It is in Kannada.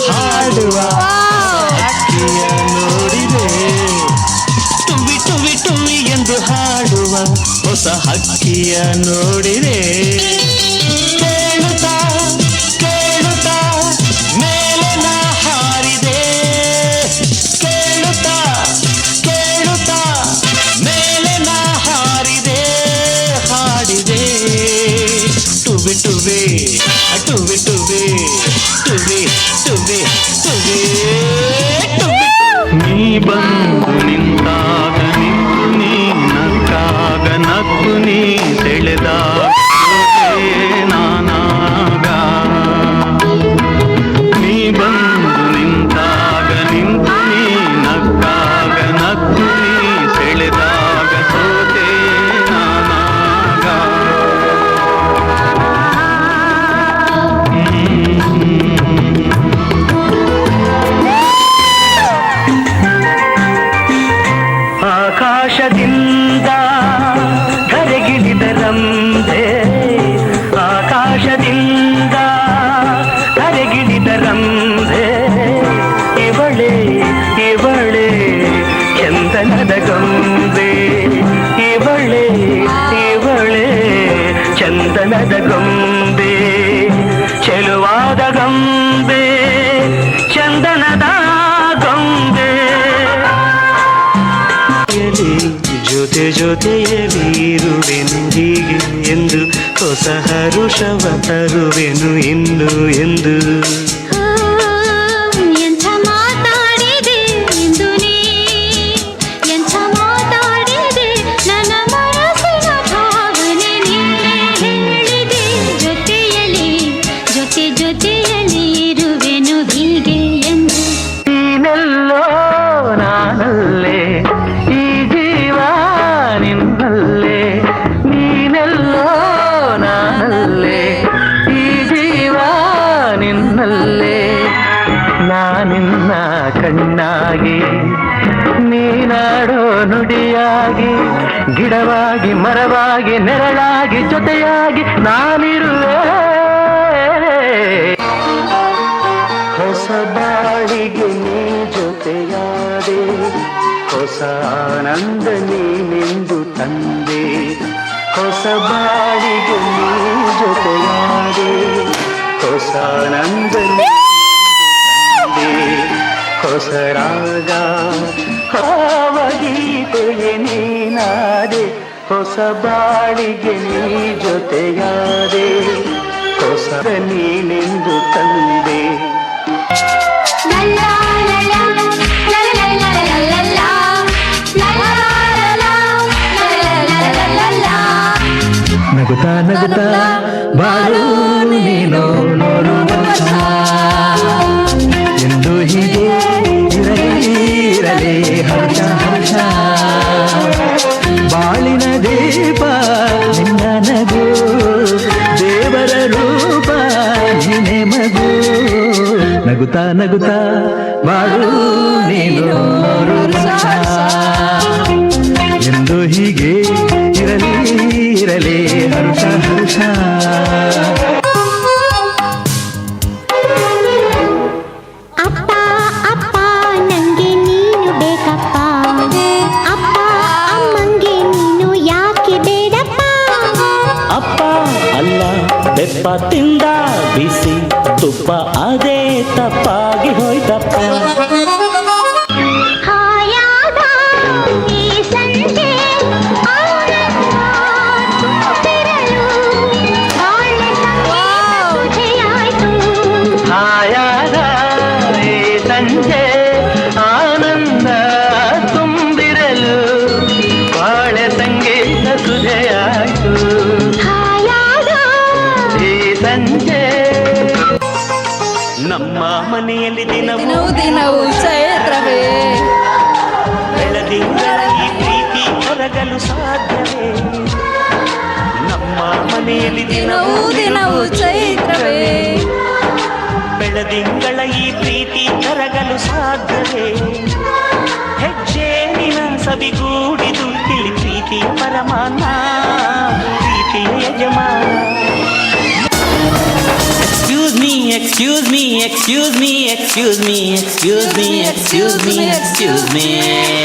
ಹಾಡುವ ಹಕ್ಕಿಯ ನೋಡಿದೆ. ಟುವಿ ಟುವಿ ಟುವಿ ಎಂದು ಹಾಡುವ ಹೊಸ ಹಕ್ಕಿಯ ನೋಡಿದೆ. ಕೇಳುತ್ತಾ ಕೇಳುತ್ತಾ ಮೇಲೆ ನಾ ಹಾರಿದೆ. ಕೇಳುತ್ತಾ ಕೇಳುತ್ತಾ ಮೇಲೆ ನಾ ಹಾರಿದೆ. ಹಾಡಿದೆ ಟುವಿ ಟುವಿ ಟುವಿ ಟುವಿ ಟುವಿ ಟುವಿ ಟುವಿ ಟುವಿ. ನೀ ಬಂದು ನಿಂತಾಗ ನಿಂತು ನೀ ನಕ್ಕಾಗ ನಕ್ಕು ನೀ ಸೆಳೆದಾಗ ನಾನಾಗ. ನೀ ಬಂದು ನಿಂತಾಗ ನಿಂತು ನೀ ನಕ್ಕಾಗ ನಕ್ಕು ನೀ ಸೆಳೆದಾಗ ಸೋತೆ ನಾನಾಗ. ಆಕಾಶದಿಂದ ಧರೆಗಿಳಿದ ರಂಭೆ, ಆಕಾಶದಿಂದ ಧರೆಗಿಳಿದ ರಂಭೆ, ಇವಳೆ ಇವಳೆ ಚಂದನದ ಗೊಂಬೆ, ಇವಳೆ ಇವಳೆ ಚಂದನದ ಗೊಂಬೆ, ಚೆಲುವಾದ ಗೊಂಬೆ ಚಂದನದ ಗೊಂಬೆ. ಜೊತೆ ಜೊತೆಯಲ್ಲಿ ಇರುವೆನು ಹೀಗೆ ಎಂದು ಹೊಸ ಹರುಷವ ತರುವೆನು ಇನ್ನು ಎಂದು. ಎಂಥ ಮಾತಾಡಿದೆ ಎಂದು ನೀ, ಎಂಥ ಮಾತಾಡಿದೆ ನನ್ನ ಮನಸ್ಸಿನ ಭಾವನೆ ನೀನೇ ಹೇಳಿದೆ. ಜೊತೆಯಲ್ಲಿ ಜೊತೆ ಜೊತೆಯಲ್ಲಿ ಇರುವೆನು ಹೀಗೆ ಎಂದು. ನೀನೆಲ್ಲೋ ನಾನಲ್ಲೇ ಈ ಜೀವ ನಿನ್ನಲ್ಲೇ, ನೀನೆಲ್ಲೋ ನಾನಲ್ಲೇ ಈ ಜೀವ ನಿನ್ನಲ್ಲೇ. ನಾನಿನ್ನ ಕಣ್ಣಾಗಿ ನೀನಾಡೋ ನುಡಿಯಾಗಿ, ಗಿಡವಾಗಿ ಮರವಾಗಿ ನೆರಳಾಗಿ ಜೊತೆಯಾಗಿ ನಾನಿರುವೆ. ಹೊಸ ಬಾಳಿಗೆ ನೀ ಜೊತೆಯಾದೆ, ಹೊಸ ಆನಂದ ನೀನೆಂದು ತಂದೆ. ಹೊಸ ಬಾಳಿಗೆ ನೀ ಜೊತೆಯಾದೆ, ಹೊಸ ಆನಂದ ತಂದೆ. ಹೊಸ ರಾಗ ಭಾವಗೀತೆಯೇ ನೀನಾದೆ, ಹೊಸ ಬಾಳಿಗೆ ನೀ ಜೊತೆಯಾದೆ, ಹೊಸ ನೀನೆಂದು ತಂದೆ. ನಗುತ್ತಾ ನಗುತ್ತಾ ಬಾಳು ನೀನು ನೋಡುವ ಎಂದು ಹೀಗೆ ಇರಲಿ ಹರ್ಷ ಹರ್ಷ. ಬಾಳಿನ ದೀಪ ನಿನ್ನ ನಗು, ದೇವರ ರೂಪ ನೀನೆ ಮಗು. ನಗುತ್ತಾ ನಗುತ್ತಾ ಬಾಳು ನೀನು ಎಂದು ಹೀಗೆ ಇರಲಿ ಇರಲಿ ಹರ್ಷ ಹರ್ಷ. ಅಪ್ಪ ಅಪ್ಪ ನಂಗೆ ನೀನು ಬೇಕಪ್ಪ, ಅಪ್ಪ ಅಮ್ಮಂಗೆ ನೀನು ಯಾಕೆ ಬೇಡಪ್ಪ. ಅಪ್ಪ ಅಲ್ಲ ಬೆಪ್ಪ ತಿಂದ ಬಿಸಿ ತುಪ್ಪ ಅದೇ ತಪ್ಪಾಗಿ ಹೋಯ್ತಪ್ಪ. ಹಾಯಾದ ಈ ಸಂಜೆ ಆನಂದರಲು ಬಾಳೆ ಸಂಜೆಯಾಯ್ತು. ಹಾಯಾದ ಈ ಸಂಜೆ ಆನಂದ ತುಂಬಿರಲು ಬಾಳೆ ಸಂಗೀತ ಸುಧೆಯಾಯ್ತು. ಹಾಯಾದ ಈ ಸಂಜೆ ನಮ್ಮ ಮನೆಯಲ್ಲಿ ದಿನವೂ ದಿನವೂ ಚೈತ್ರವೇ, ಬೆಳದಿಂಗಳ ಈ ಪ್ರೀತಿ ಹೊರಗಲು ಸಾಧ್ಯವೇ. ನಮ್ಮ ಮನೆಯಲ್ಲಿ ದಿನವೂ ದಿನವೂ ಚೈತ್ರವೇ, ಬೆಳದಿಂಗಳ ಈ ಪ್ರೀತಿ ಕರಗಲು ಸಾಧ್ಯವೇ. ಹೆಜ್ಜೆನಿನ ಸವಿಗೂಡಿದು ತಿಳಿ ಪ್ರೀತಿ ಪರಮಾನ, ಪ್ರೀತಿಯ ಯಜಮಾನ. Excuse me, excuse me, excuse me, excuse me, excuse me, excuse me, excuse me.